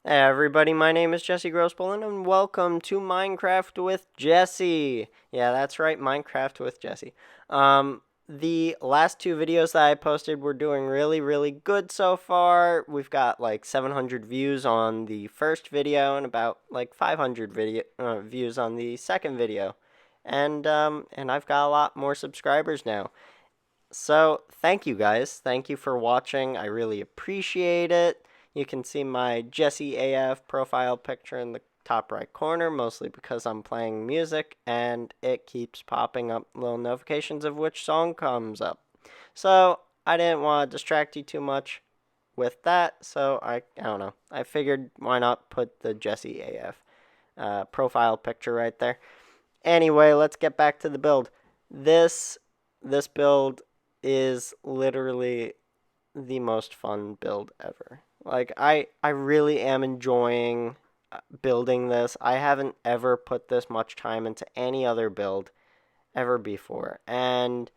Hey everybody, my name is Jesse Grosspolen and welcome to Minecraft with Jesse. Yeah, that's right, Minecraft with Jesse. The last two videos that I posted were doing really good so far. We've got like 700 views on the first video and about like 500 views on the second video. And I've got a lot more subscribers now. So, thank you guys. Thank you for watching. I really appreciate it. You can see my JesseAF profile picture in the top right corner, mostly because I'm playing music and it keeps popping up little notifications of which song comes up. So, I didn't want to distract you too much with that, so I don't know. I figured why not put the JesseAF profile picture right there. Anyway, let's get back to the build. This build is literally the most fun build ever. Like I really am enjoying building this. I haven't ever put this much time into any other build ever before. And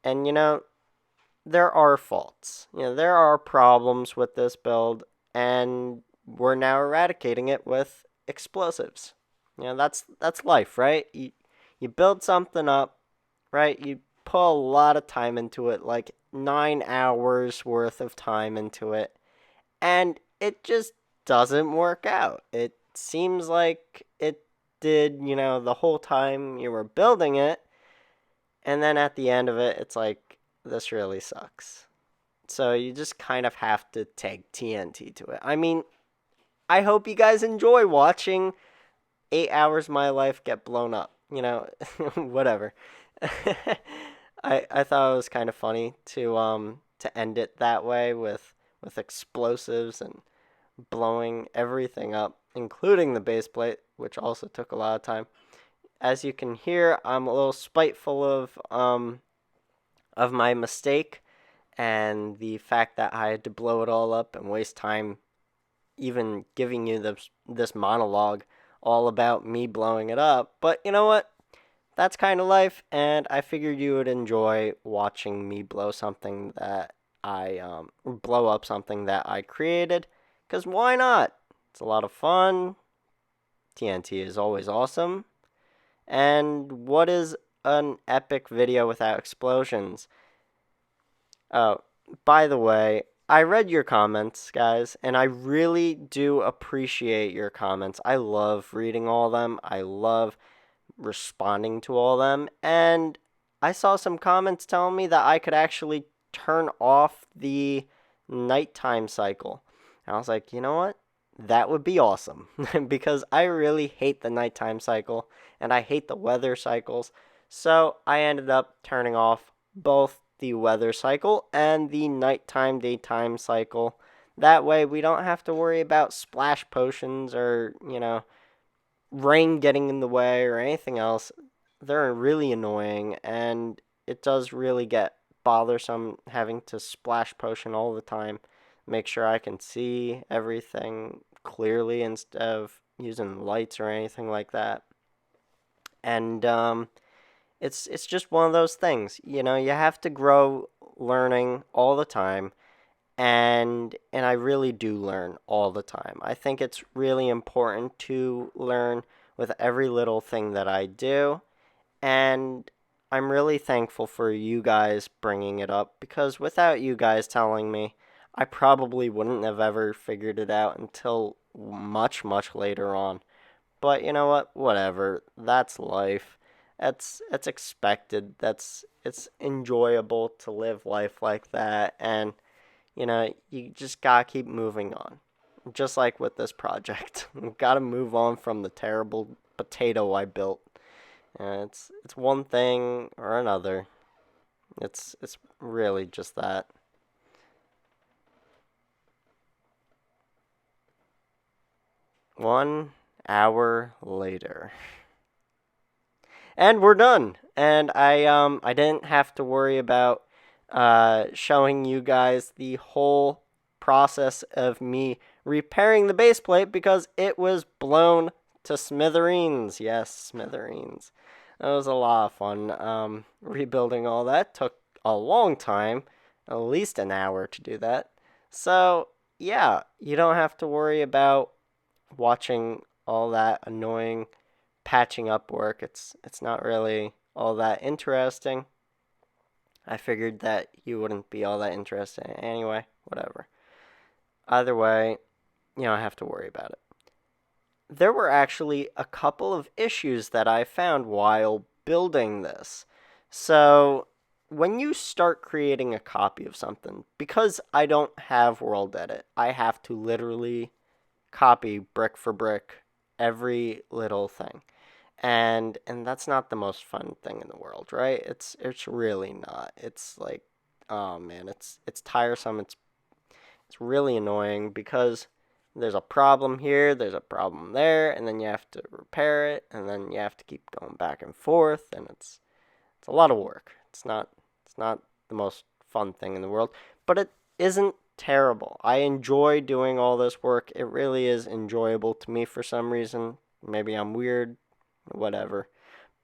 there are faults. There are problems with this build and we're now eradicating it with explosives. That's life, right? You build something up, right? You put a lot of time into it, like 9 hours worth of time into it, and it just doesn't work out. It seems like it did, the whole time you were building it, and then at the end of it, it's like, this really sucks. So you just kind of have to take TNT to it. I mean, I hope you guys enjoy watching 8 hours of my life get blown up. Whatever. I thought it was kind of funny to end it that way with explosives and blowing everything up, including the base plate, which also took a lot of time. As you can hear, I'm a little spiteful of my mistake and the fact that I had to blow it all up and waste time even giving you this monologue all about me blowing it up. But you know what? That's kind of life, and I figured you would enjoy watching me blow something that blow up something that I created. Cause why not? It's a lot of fun. TNT is always awesome. And what is an epic video without explosions? Oh, by the way, I read your comments, guys, and I really do appreciate your comments. I love reading all of them. I love responding to all of them. And I saw some comments telling me that I could actually turn off the nighttime cycle. And I was like, you know what? That would be awesome because I really hate the nighttime cycle and I hate the weather cycles. So I ended up turning off both the weather cycle and the nighttime daytime cycle. That way we don't have to worry about splash potions or, rain getting in the way or anything else. They're really annoying and it does really get bothersome having to splash potion all the time. Make sure I can see everything clearly instead of using lights or anything like that. And it's just one of those things. You have to grow learning all the time, and I really do learn all the time. I think it's really important to learn with every little thing that I do, and I'm really thankful for you guys bringing it up because without you guys telling me, I probably wouldn't have ever figured it out until much later on. But you know what? Whatever. That's life. That's expected. It's enjoyable to live life like that, and you just gotta keep moving on. Just like with this project, gotta move on from the terrible potato I built. It's one thing or another. It's really just that. 1 hour later. And we're done. And I didn't have to worry about showing you guys the whole process of me repairing the base plate because it was blown to smithereens. Yes, smithereens. That was a lot of fun. Rebuilding all that took a long time, at least an hour to do that. So, yeah, you don't have to worry about watching all that annoying patching up work. It's not really all that interesting. I figured that you wouldn't be all that interested anyway. Whatever. Either way, you don't have to worry about it. There were actually a couple of issues that I found while building this. So, when you start creating a copy of something, because I don't have World Edit, I have to literally copy brick for brick every little thing. And that's not the most fun thing in the world, right? It's really not. It's like, oh man, it's tiresome. It's really annoying because there's a problem here, there's a problem there, and then you have to repair it, and then you have to keep going back and forth, and it's a lot of work. It's not the most fun thing in the world, but it isn't terrible. I enjoy doing all this work. It really is enjoyable to me for some reason. Maybe I'm weird, whatever.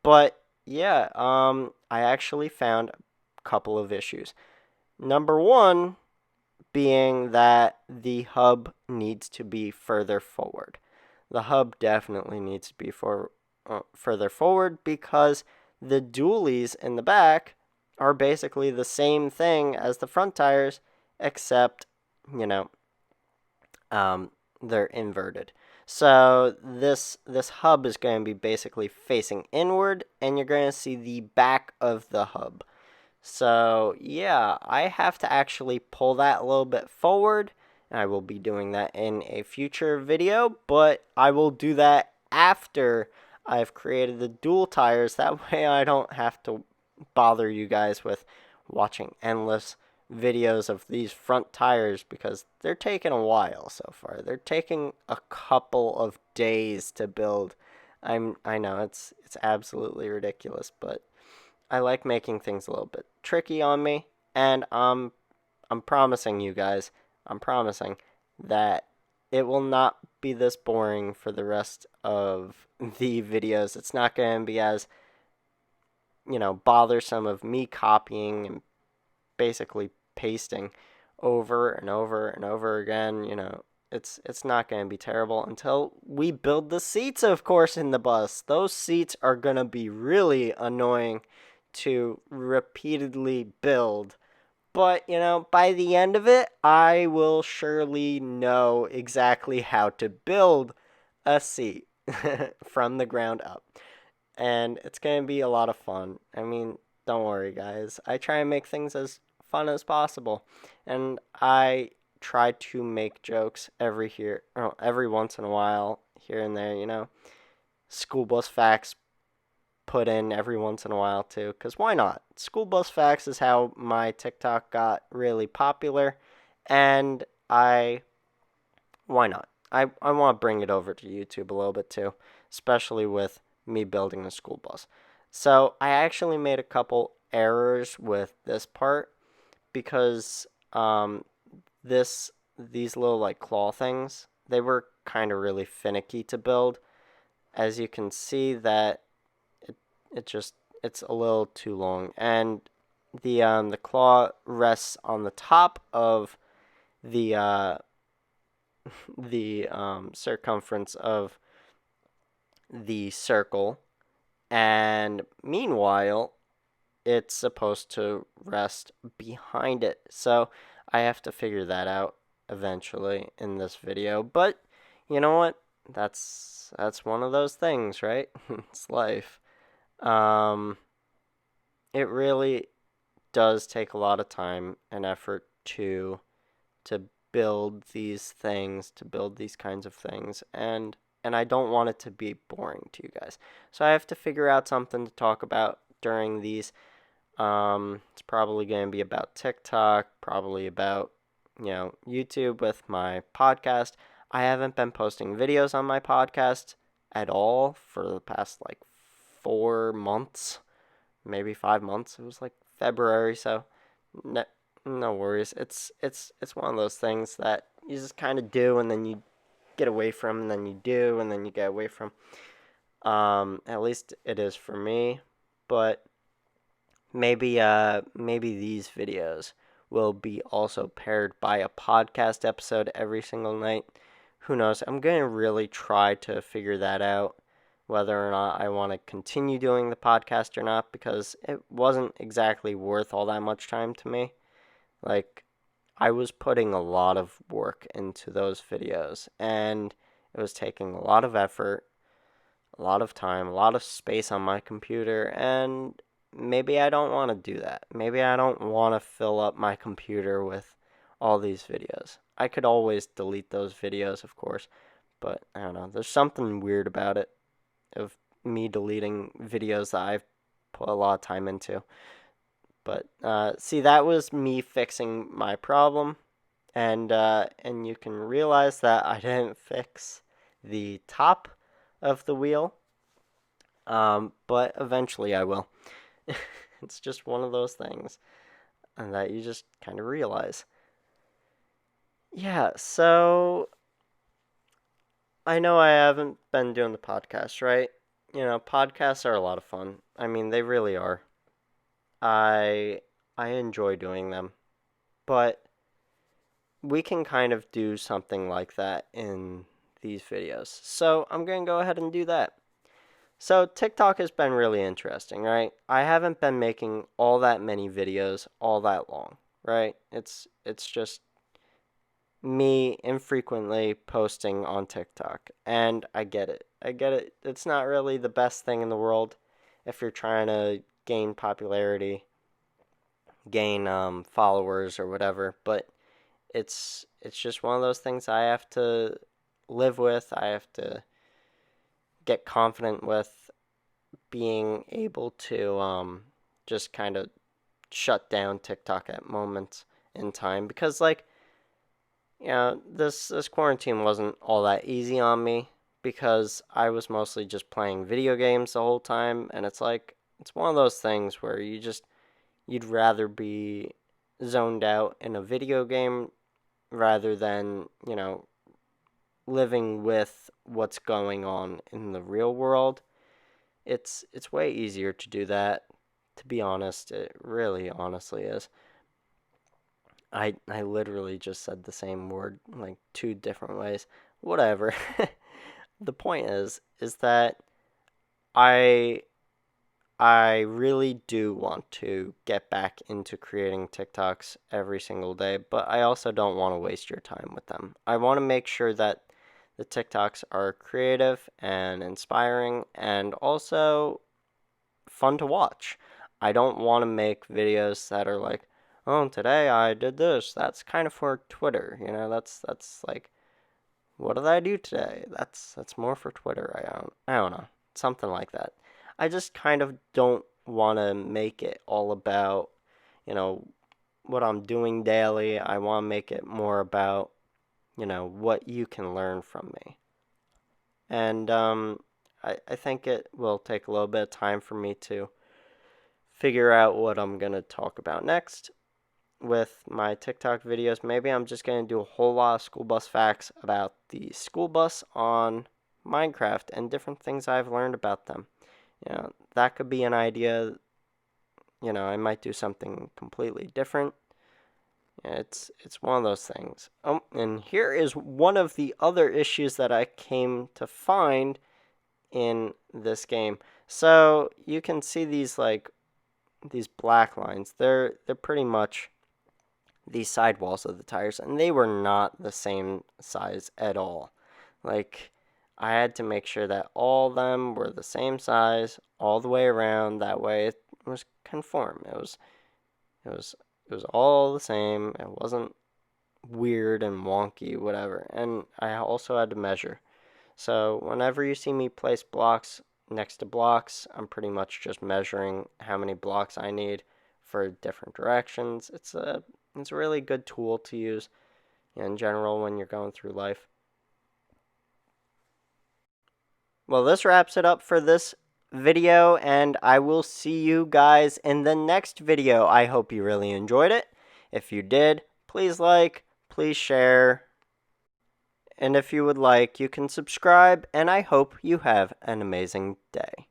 But yeah, I actually found a couple of issues. Number one being that the hub needs to be further forward. The hub definitely needs to be further forward because the dualies in the back are basically the same thing as the front tires, except, you know, they're inverted. So this hub is going to be basically facing inward, and you're going to see the back of the hub. So yeah, I have to actually pull that a little bit forward. I will be doing that in a future video, but I will do that after I've created the dual tires. That way I don't have to bother you guys with watching endless videos of these front tires because they're taking a while so far. They're taking a couple of days to build. I know it's absolutely ridiculous, but I like making things a little bit tricky on me, and I'm promising you guys, I'm promising that it will not be this boring for the rest of the videos. It's not going to be as, bothersome of me copying and basically pasting over and over and over again. It's not going to be terrible until we build the seats, of course, in the bus. Those seats are going to be really annoying to repeatedly build. But, by the end of it, I will surely know exactly how to build a seat from the ground up. And it's going to be a lot of fun. I mean, don't worry, guys. I try and make things as fun as possible. And I try to make jokes every once in a while, here and there. School bus facts put in every once in a while too, because why not? School bus facts is how my TikTok got really popular, and why not? I want to bring it over to YouTube a little bit too, especially with me building a school bus. So I actually made a couple errors with this part because these little like claw things, they were kind of really finicky to build. As you can see that it's a little too long, and the claw rests on the top of the circumference of the circle, and meanwhile it's supposed to rest behind it. So I have to figure that out eventually in this video. But you know what? That's one of those things, right? It's life. Um, it really does take a lot of time and effort to build these things, to build these kinds of things, and I don't want it to be boring to you guys. So I have to figure out something to talk about during these. It's probably going to be about TikTok, probably about, YouTube with my podcast. I haven't been posting videos on my podcast at all for the past like 4 months, maybe 5 months. It was like February, so no worries. It's one of those things that you just kind of do, and then you get away from, and then you do, and then you get away from. At least it is for me, but maybe these videos will be also paired by a podcast episode every single night. Who knows? I'm going to really try to figure that out, whether or not I want to continue doing the podcast or not, because it wasn't exactly worth all that much time to me. Like, I was putting a lot of work into those videos, and it was taking a lot of effort, a lot of time, a lot of space on my computer, and maybe I don't want to do that. Maybe I don't want to fill up my computer with all these videos. I could always delete those videos, of course, but I don't know. There's something weird about it, of me deleting videos that I've put a lot of time into. But see, that was me fixing my problem, and you can realize that I didn't fix the top of the wheel, but eventually I will. It's just one of those things and that you just kind of realize. Yeah, so I know I haven't been doing the podcast, right? Podcasts are a lot of fun. I mean, they really are. I I enjoy doing them, but we can kind of do something like that in these videos. So I'm going to go ahead and do that. So TikTok has been really interesting, right? I haven't been making all that many videos all that long, right? It's just me infrequently posting on TikTok, and I get it. I get it. It's not really the best thing in the world if you're trying to gain popularity, gain followers or whatever, but it's just one of those things I have to live with. I have to get confident with being able to just kind of shut down TikTok at moments in time, because this quarantine wasn't all that easy on me, because I was mostly just playing video games the whole time, and it's one of those things where you'd rather be zoned out in a video game rather than, living with what's going on in the real world. It's way easier to do that, to be honest. It really honestly is. I literally just said the same word like two different ways. Whatever. The point is that I I really do want to get back into creating TikToks every single day, but I also don't want to waste your time with them. I want to make sure that the TikToks are creative and inspiring and also fun to watch. I don't want to make videos that are like, "Oh, today I did this." That's kind of for Twitter, That's like, "What did I do today?" That's more for Twitter. I don't know. Something like that. I just kind of don't want to make it all about, you know, what I'm doing daily. I want to make it more about, what you can learn from me. And I think it will take a little bit of time for me to figure out what I'm going to talk about next with my TikTok videos. Maybe I'm just going to do a whole lot of school bus facts about the school bus on Minecraft and different things I've learned about them. That could be an idea. I might do something completely different. It's one of those things. Oh, and here is one of the other issues that I came to find in this game. So you can see these black lines. They're pretty much the sidewalls of the tires, and they were not the same size at all. Like, I had to make sure that all of them were the same size all the way around. That way, it was conform. It was all the same. It wasn't weird and wonky, whatever. And I also had to measure. So whenever you see me place blocks next to blocks, I'm pretty much just measuring how many blocks I need for different directions. It's a really good tool to use in general when you're going through life. Well, this wraps it up for this video, and I will see you guys in the next video. I hope you really enjoyed it. If you did, please like, please share, and if you would like, you can subscribe, and I hope you have an amazing day.